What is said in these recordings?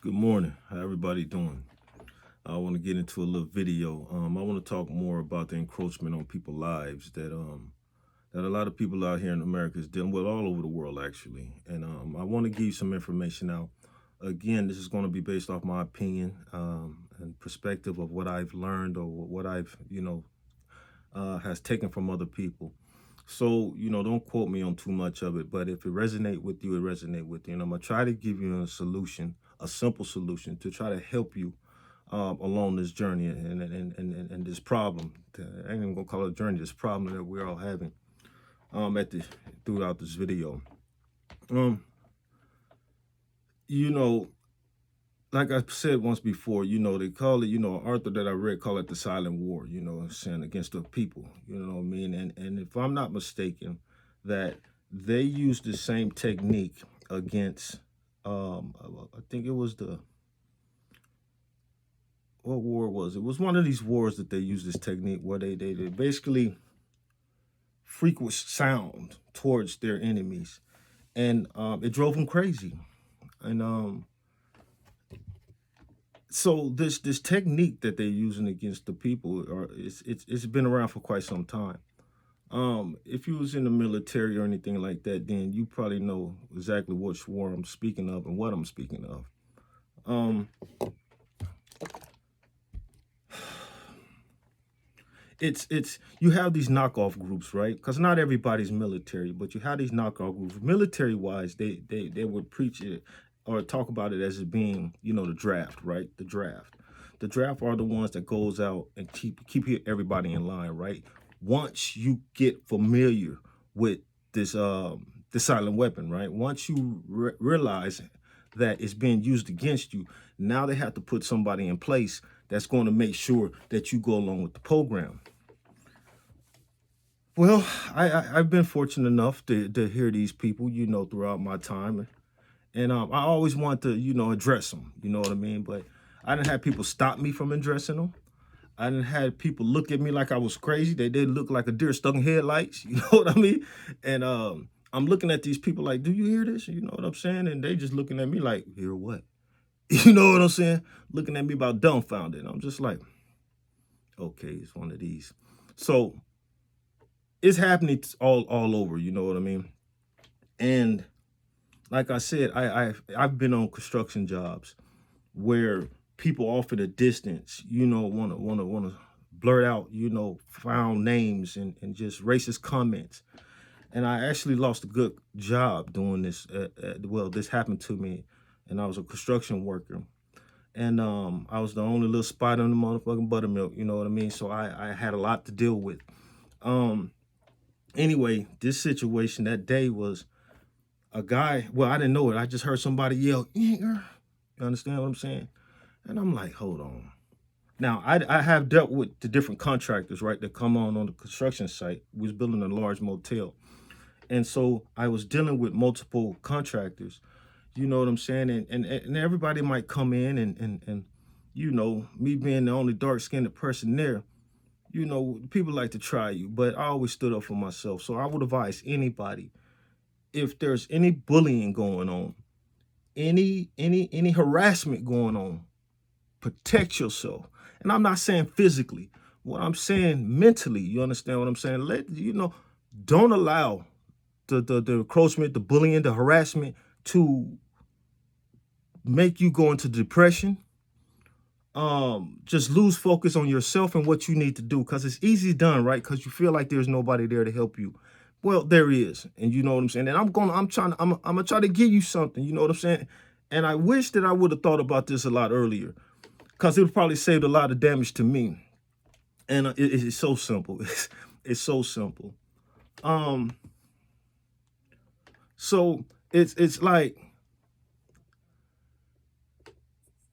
Good morning. How everybody doing? I want to get into a little video. I want to talk more about the encroachment on people's lives that a lot of people out here in America is dealing with, all over the world actually. And I want to give you some information out. Again, this is going to be based off my opinion and perspective of what I've learned or what I've has taken from other people. So, don't quote me on too much of it, but if it resonate with you, it resonate with you. And I'm gonna try to give you a solution, a simple solution to try to help you along this journey and this problem. I ain't even gonna call it a journey. This problem that we're all having at the throughout this video. Um, you know, like I said once before, they call it, Arthur that I read call it the silent war, saying against the people, you know what I mean? And if I'm not mistaken, that they used the same technique against I think it was the what war was it? It was one of these wars that they used this technique where they basically frequent sound towards their enemies. And it drove them crazy. And so this technique that they're using against the people it's been around for quite some time. If you was in the military or anything like that, then you probably know exactly which war I'm speaking of and what I'm speaking of. Um, it's you have these knockoff groups, right? Because not everybody's military, but you have these knockoff groups. Military wise, they would preach it or talk about it as it being, the draft, right? The draft are the ones that goes out and keep everybody in line, right? Once you get familiar with this silent weapon, right? Once you realize that it's being used against you, now they have to put somebody in place that's going to make sure that you go along with the program. Well, I've been fortunate enough to hear these people, throughout my time, and I always want to, address them. You know what I mean? But I didn't have people stop me from addressing them. I didn't have people look at me like I was crazy. They didn't look like a deer stuck in headlights. You know what I mean? And I'm looking at these people like, do you hear this? You know what I'm saying? And they just looking at me like, hear what? You know what I'm saying? Looking at me about dumbfounded. I'm just like, okay, it's one of these. So it's happening all over. You know what I mean? And like I said, I've been on construction jobs where people off at a distance, wanna blurt out, found names and just racist comments. And I actually lost a good job doing this. Well, this happened to me, and I was a construction worker, and I was the only little spot on the motherfucking buttermilk. You know what I mean? So I had a lot to deal with. Um, anyway, this situation that day was a guy. Well, I didn't know it. I just heard somebody yell, "Nigger." You understand what I'm saying? And I'm like, hold on. Now, I have dealt with the different contractors, right, that come on the construction site. We was building a large motel. And so I was dealing with multiple contractors, you know what I'm saying? And everybody might come in and me being the only dark-skinned person there, people like to try you, but I always stood up for myself. So I would advise anybody, if there's any bullying going on, any harassment going on, protect yourself. And I'm not saying physically. What I'm saying mentally, you understand what I'm saying? Don't allow the encroachment, the bullying, the harassment to make you go into depression. Just lose focus on yourself and what you need to do, because it's easy done, right? Because you feel like there's nobody there to help you. Well, there is, and you know what I'm saying. And I'm gonna try to give you something. You know what I'm saying. And I wish that I would have thought about this a lot earlier, because it would probably saved a lot of damage to me. And it's so simple. It's so simple. Um, so it's like,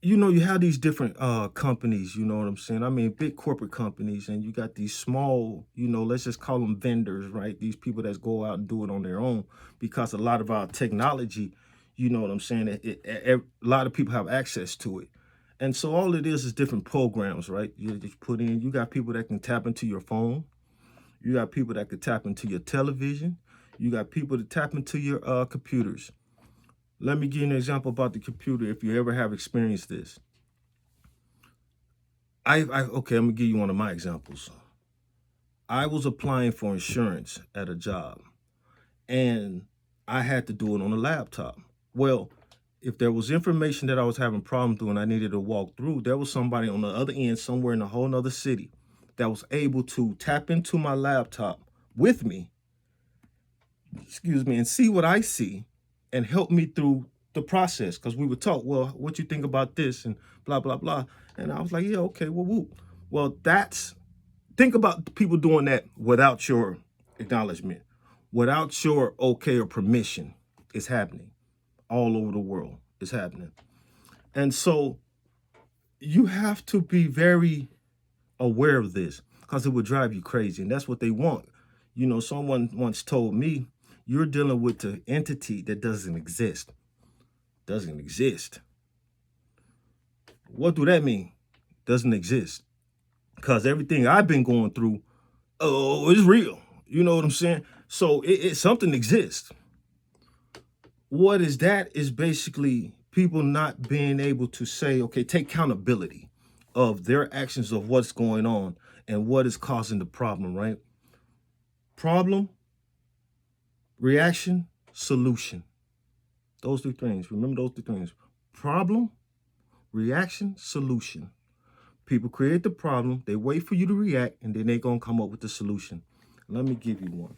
you have these different companies, you know what I'm saying? I mean, big corporate companies, and you got these small, let's just call them vendors, right? These people that go out and do it on their own, because a lot of our technology, you know what I'm saying? A lot of people have access to it. And so all it is different programs, right? You just put in, you got people that can tap into your phone. You got people that can tap into your television. You got people that tap into your computers. Let me give you an example about the computer if you ever have experienced this. Okay, I'm gonna give you one of my examples. I was applying for insurance at a job and I had to do it on a laptop. Well, if there was information that I was having problems doing, I needed to walk through, there was somebody on the other end somewhere in a whole nother city that was able to tap into my laptop with me, excuse me, and see what I see and help me through the process. Cause we would talk, well, what you think about this and blah, blah, blah. And I was like, yeah, okay, well, whoop. Well, think about people doing that without your acknowledgement, without your okay or permission. It's happening all over the world. It's happening. And so you have to be very aware of this because it would drive you crazy. And that's what they want. You know, someone once told me, you're dealing with an entity that doesn't exist. Doesn't exist. What do that mean? Doesn't exist. Because everything I've been going through, oh, it's real. You know what I'm saying? So something exists. What is that? Is basically people not being able to say, okay, take accountability of their actions of what's going on and what is causing the problem, right? Problem, reaction, solution. Those three things. Remember those three things. Problem, reaction, solution. People create the problem, they wait for you to react, and then they're going to come up with the solution. Let me give you one.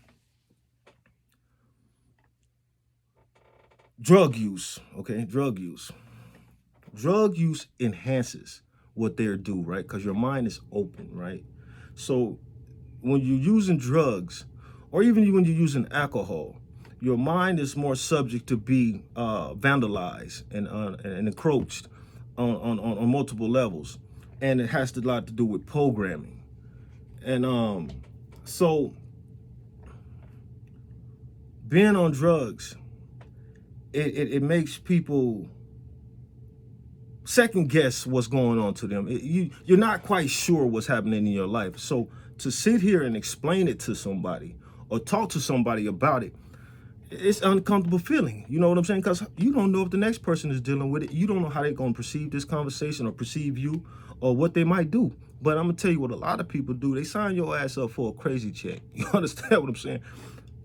Drug use, okay? Drug use. Drug use enhances what they do, right? Because your mind is open, right? So when you're using drugs, or even when you're using alcohol, your mind is more subject to be vandalized and encroached on multiple levels. And it has a lot to do with programming. And so being on drugs, it makes people second guess what's going on to them. You're not quite sure what's happening in your life. So to sit here and explain it to somebody or talk to somebody about it, it's an uncomfortable feeling. You know what I'm saying? Because you don't know if the next person is dealing with it. You don't know how they're going to perceive this conversation or perceive you or what they might do. But I'm going to tell you what a lot of people do. They sign your ass up for a crazy check. You understand what I'm saying?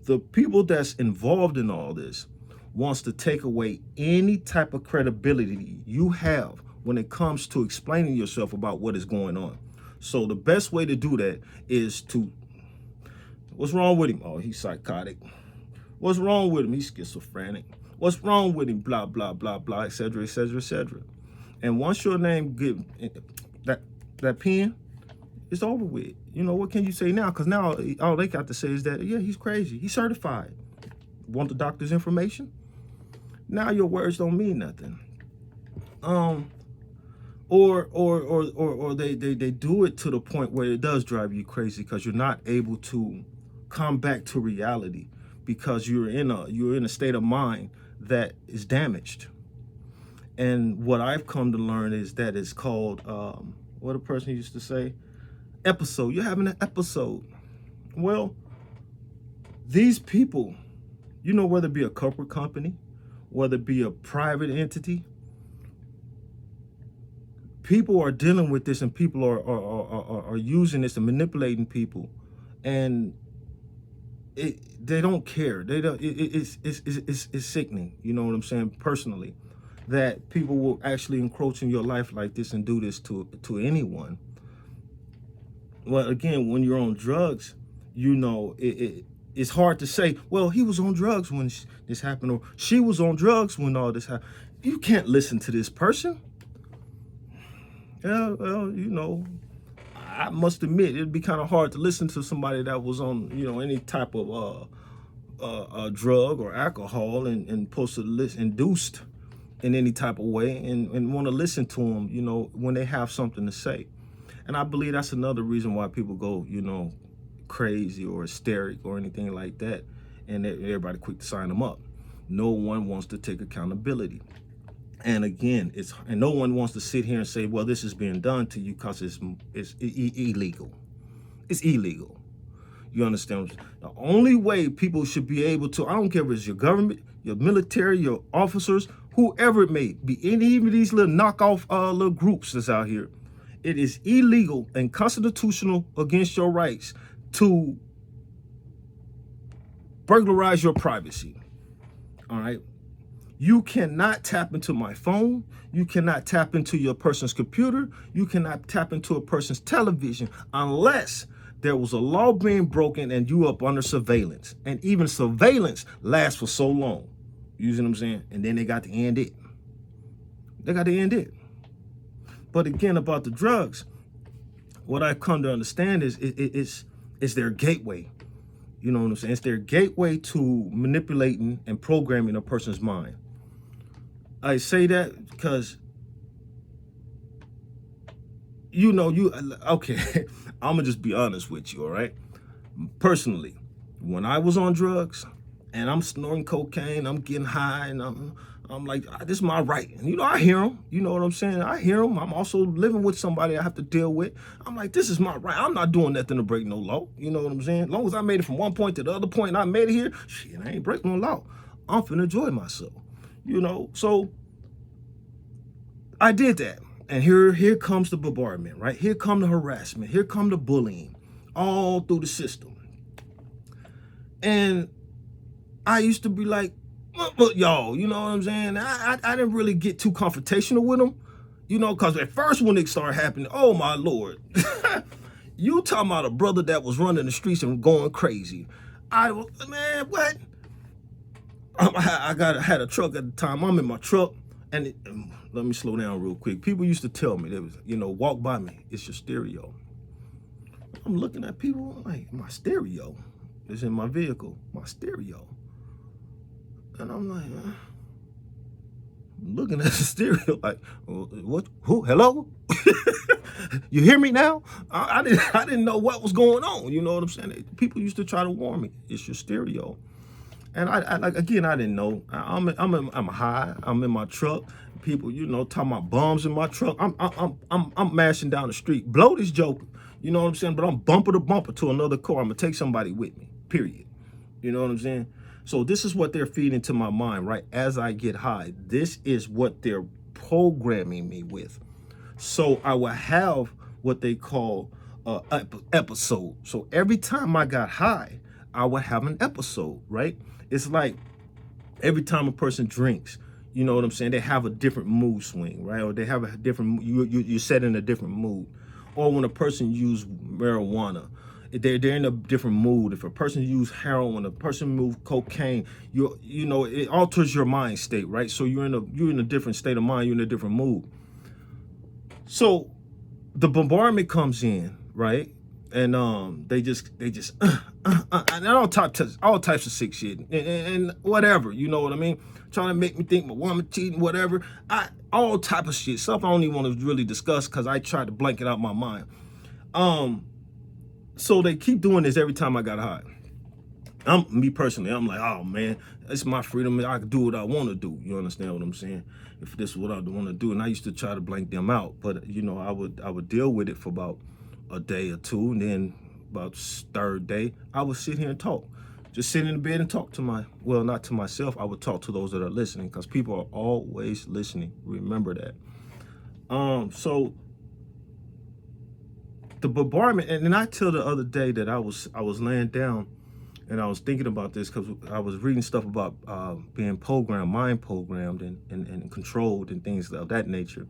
The people that's involved in all this wants to take away any type of credibility you have when it comes to explaining yourself about what is going on. So the best way to do that is to, what's wrong with him? Oh, he's psychotic. What's wrong with him? He's schizophrenic. What's wrong with him? Blah, blah, blah, blah, et cetera, et cetera, et cetera. And once your name get that pen, it's over with. You know, what can you say now? Because now all they got to say is that, yeah, he's crazy. He's certified. Want the doctor's information? Now your words don't mean nothing. Or they do it to the point where it does drive you crazy because you're not able to come back to reality because you're in a state of mind that is damaged. And what I've come to learn is that it's called what a person used to say, episode. You're having an episode. Well, these people, you know, whether it be a corporate company, whether it be a private entity, people are dealing with this, and people are using this and manipulating people, and they don't care. They don't. It's sickening. You know what I'm saying? Personally, that people will actually encroach in your life like this and do this to anyone. Well, again, when you're on drugs, you know it's hard to say, well, he was on drugs when this happened, or she was on drugs when all this happened. You can't listen to this person. Yeah, well, you know, I must admit it'd be kind of hard to listen to somebody that was on, you know, any type of drug or alcohol and supposed to induced in any type of way and want to listen to them, you know, when they have something to say. And I believe that's another reason why people go, you know, crazy or hysteric or anything like that, and everybody quick to sign them up. No one wants to take accountability. And again, and no one wants to sit here and say, well, this is being done to you because it's illegal. It's illegal. You understand? The only way people should be able to, I don't care if it's your government, your military, your officers, whoever it may be, any of these little knockoff little groups that's out here, it is illegal and constitutional against your rights to burglarize your privacy. All right. You cannot tap into my phone. You cannot tap into your person's computer. You cannot tap into a person's television unless there was a law being broken and you up under surveillance. And even surveillance lasts for so long. You see what I'm saying? And then they got to end it. They got to end it. But again, about the drugs, what I've come to understand is it's their gateway. You know what I'm saying? It's their gateway to manipulating and programming a person's mind. I say that because, okay, I'm going to just be honest with you, all right? Personally, when I was on drugs and I'm snorting cocaine, I'm getting high, and I'm like, this is my right. And, I hear them. You know what I'm saying? I hear them. I'm also living with somebody I have to deal with. I'm like, this is my right. I'm not doing nothing to break no law. You know what I'm saying? As long as I made it from one point to the other point and I made it here, shit, I ain't breaking no law. I'm finna enjoy myself. So I did that. And here comes the bombardment, right? Here come the harassment. Here come the bullying all through the system. And I used to be like, but y'all, you know what I'm saying? I didn't really get too confrontational with them, because at first when it started happening, oh my Lord, you talking about a brother that was running the streets and going crazy. Man, what? I had a truck at the time. I'm in my truck, and let me slow down real quick. People used to tell me, they was, walk by me, it's your stereo. I'm looking at people like, my stereo is in my vehicle, my stereo. And I'm like, looking at the stereo like, what? Who? Hello? You hear me now? I didn't know what was going on. You know what I'm saying? People used to try to warn me, it's your stereo. And I didn't know. I'm high. I'm in my truck. People, talking about bombs in my truck. I'm mashing down the street. Blow this joker. You know what I'm saying? But I'm bumper to bumper to another car. I'm gonna take somebody with me. Period. You know what I'm saying? So this is what they're feeding to my mind, right? As I get high, this is what they're programming me with. So I will have what they call episode. So every time I got high, I would have an episode, right? It's like every time a person drinks, you know what I'm saying? They have a different mood swing, right? Or they have a different, you're set in a different mood. Or when a person uses marijuana, they're in a different mood. If a person uses heroin, a person moves cocaine, it alters your mind state, right? So you're in a different state of mind, you're in a different mood. So the bombardment comes in, right? And they just and all types of sick shit and whatever, you know what I mean? Trying to make me think my woman cheating, whatever. All type of shit, stuff I don't even want to really discuss because I tried to blank it out my mind. So they keep doing this every time I got high. Me personally, I'm like, oh man, it's my freedom. I can do what I want to do. You understand what I'm saying? If this is what I want to do, and I used to try to blank them out, but I would deal with it for about a day or two, and then about third day, I would sit here and talk. Just sit in the bed and talk to not to myself. I would talk to those that are listening, because people are always listening. Remember that. So the bombardment, and then I tell the other day that I was laying down and I was thinking about this because I was reading stuff about being mind programmed and controlled and things of that nature.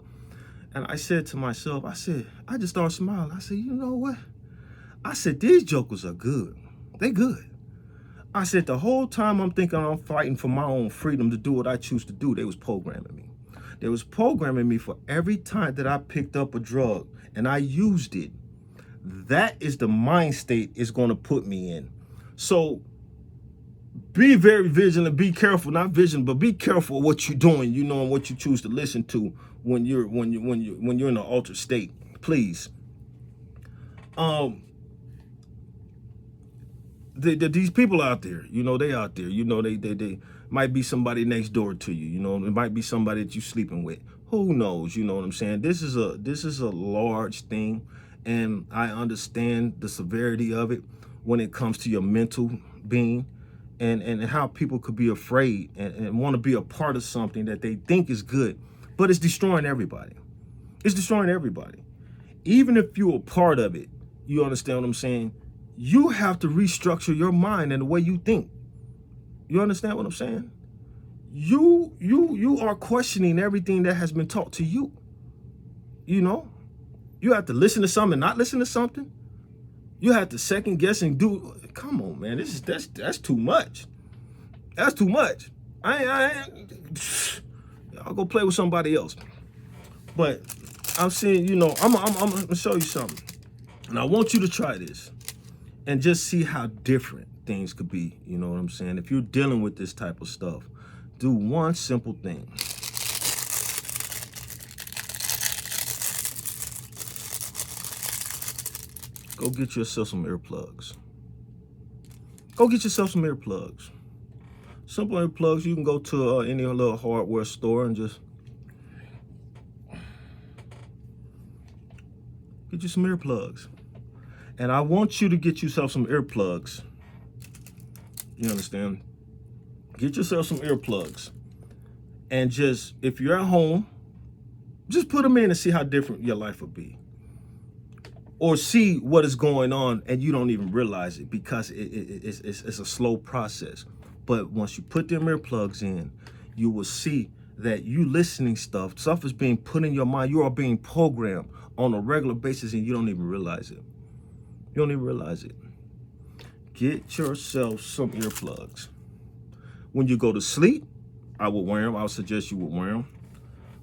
And I said to myself, I just started smiling. I said, you know what? I said, these jokers are good. They good. I said, the whole time I'm thinking I'm fighting for my own freedom to do what I choose to do, they was programming me. They was programming me for every time that I picked up a drug and I used it. That is the mind state it's going to put me in. So be very vigilant, be careful, not vigilant, but be careful of what you're doing, and what you choose to listen to when you're in an altered state. Please. These people out there, they out there, they might be somebody next door to you, it might be somebody that you're sleeping with. Who knows, you know what I'm saying? This is a large thing, and I understand the severity of it, when it comes to your mental being, and how people could be afraid and want to be a part of something that they think is good, but it's destroying everybody. It's destroying everybody. Even if you're a part of it, you understand what I'm saying? You have to restructure your mind and the way you think. You understand what I'm saying? You are questioning everything that has been taught to you. You know, you have to listen to something and not listen to something. You have to second guess and do. Come on, man. That's too much. That's too much. I'll go play with somebody else. But I'm saying, you know, I'm gonna show you something, and I want you to try this and just see how different things could be. You know what I'm saying? If you're dealing with this type of stuff, do one simple thing. Go get yourself some earplugs. Go get yourself some earplugs. Simple earplugs. You can go to any little hardware store and just get you some earplugs. And I want you to get yourself some earplugs. You understand? Get yourself some earplugs. And just, if you're at home, just put them in and see how different your life would be. Or see what is going on and you don't even realize it, because it's a slow process. But once you put them earplugs in, you will see that you listening stuff is being put in your mind. You are being programmed on a regular basis and you don't even realize it. You don't even realize it. Get yourself some earplugs. When you go to sleep, I would wear them. I would suggest you would wear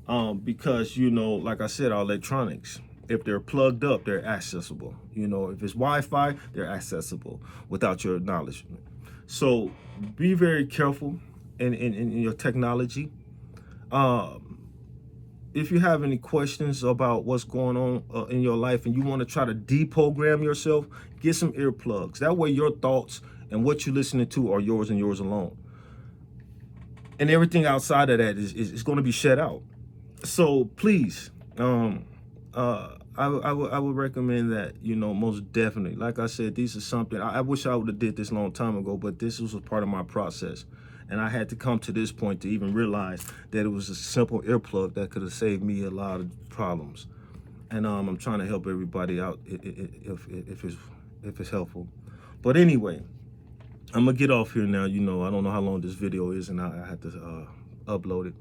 them. Because, you know, like I said, our electronics, if they're plugged up, they're accessible. You know, if it's Wi-Fi, they're accessible without your acknowledgement. So be very careful in your technology. If you have any questions about what's going on in your life and you want to try to deprogram yourself, get some earplugs. That way your thoughts and what you're listening to are yours and yours alone. And everything outside of that is going to be shut out. So please, I would recommend that, you know, most definitely. Like I said, these are something, I wish I would have did this a long time ago, but this was a part of my process. And I had to come to this point to even realize that it was a simple earplug that could have saved me a lot of problems. And I'm trying to help everybody out if it's helpful. But anyway, I'm gonna get off here now. You know, I don't know how long this video is, and I have to upload it.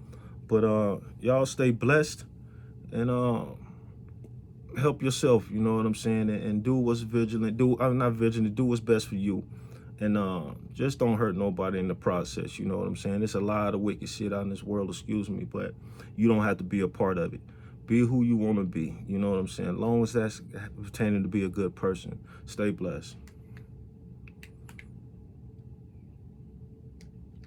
But y'all stay blessed and help yourself. You know what I'm saying, and do what's vigilant. Not vigilant. Do what's best for you, and just don't hurt nobody in the process. You know what I'm saying. There's a lot of wicked shit out in this world. Excuse me, but you don't have to be a part of it. Be who you want to be. You know what I'm saying. As long as that's pertaining to be a good person. Stay blessed.